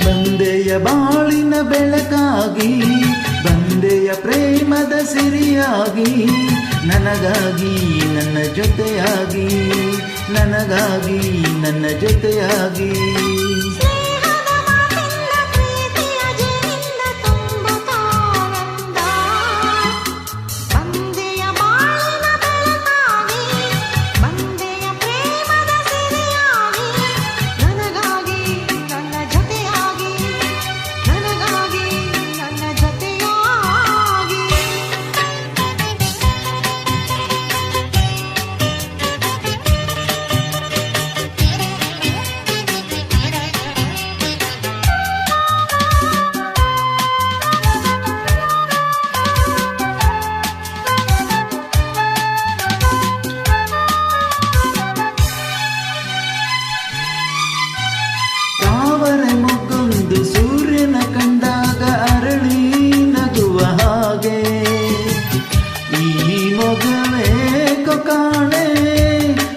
ಬಂದೆಯ ಬಾಳಿನ ಬೆಳಕಾಗಿ, ಬಂದೆಯ ಪ್ರೇಮದ ಸಿರಿಯಾಗಿ, ನನಗಾಗಿ ನನ್ನ ಜೊತೆಯಾಗಿ, ನನಗಾಗಿ ನನ್ನ ಜೊತೆಯಾಗಿ. ಮೊಗ್ಗೊಂದು ಸೂರ್ಯನ ಕಂಡಾಗ ಅರಳಿ ನಗುವ ಹಾಗೆ, ಈ ಮೊಗವೇ ಕಾಣೆ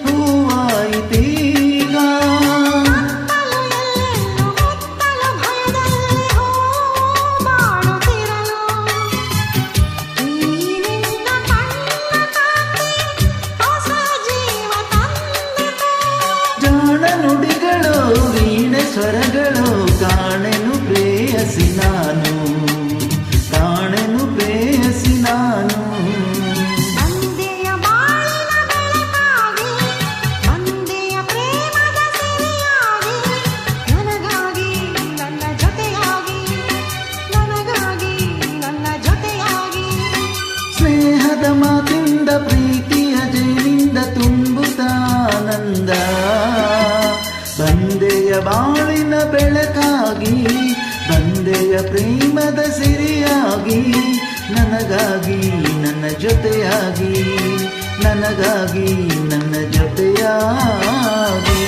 ಹೂವಾಯಿತೀಗ. ಜಾಣ ನುಡಿಗಳು ವೀಣೆ ಸ್ವರಗಳು, ಕಾಣೆನು ಪ್ರೇಯಸಿ ನಾನು, ಕಾಣೆನು ಪ್ರೇಯಸಿ ನಾನು. ಬಂದೆಯ ಬಾಳಿನ ಬೆಳಕಾಗಿ, ಬಂದೆಯ ಪ್ರೇಮದ ಸಿರಿಯಾಗಿ, ನನಗಾಗಿ ನನ್ನ ಜೊತೆಯಾಗಿ, ನನಗಾಗಿ ನನ್ನ ಜೊತೆಯಾಗಿ. ಸ್ನೇಹದ ಮಾತಿಂದ ಪ್ರೀತಿಯ ಜೇನಿಂದ ತುಂಬುತ್ತಾನಂದ, ಬಂದೆಯ ಬಾಳಿನ ಬೆಳಕಾಗಿ, ಬಂದೆಯ ಪ್ರೇಮದ ಸಿರಿಯಾಗಿ, ನನಗಾಗಿ ನನ್ನ ಜೊತೆಯಾಗಿ, ನನಗಾಗಿ ನನ್ನ ಜೊತೆಯಾಗಿ.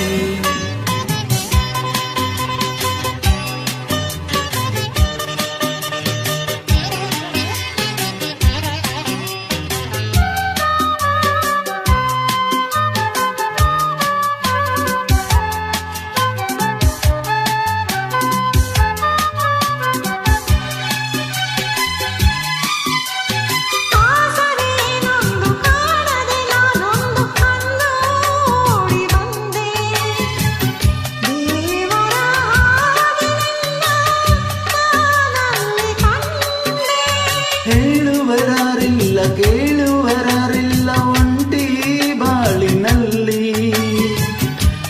ಹೇಳುವರಾರಿಲ್ಲ ಕೇಳುವರಾರಿಲ್ಲ ಒಂಟಿ ಬಾಳಿನಲ್ಲಿ,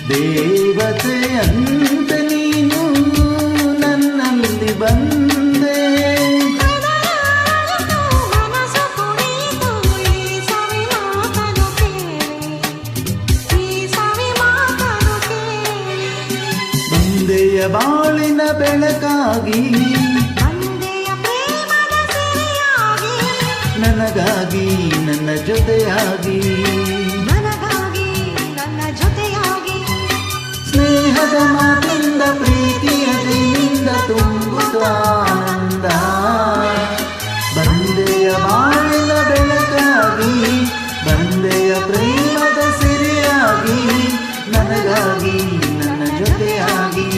ದೇವತೆಯಂತ ನೀನು ನನ್ನಲ್ಲಿ ಬಂದೆ. ಬಂದೆಯ ಬಾಳಿನ ಬೆಳಕಾಗಿ, ನನಗಾಗಿ ನನ್ನ ಜೊತೆಯಾಗಿ, ನನಗಾಗಿ ನನ್ನ ಜೊತೆಯಾಗಿ. ಸ್ನೇಹದ ಮಾತಿಂದ ಪ್ರೀತಿಯ ಜೇನಿಂದ ತುಂಬುತ್ತಾನಂದ, ಬಂದೆಯ ಬಾಳಿನ ಬೆಳಕಾಗಿ, ಬಂದೆಯ ಪ್ರೇಮದ ಸಿರಿಯಾಗಿ, ನನಗಾಗಿ ನನ್ನ ಜೊತೆಯಾಗಿ.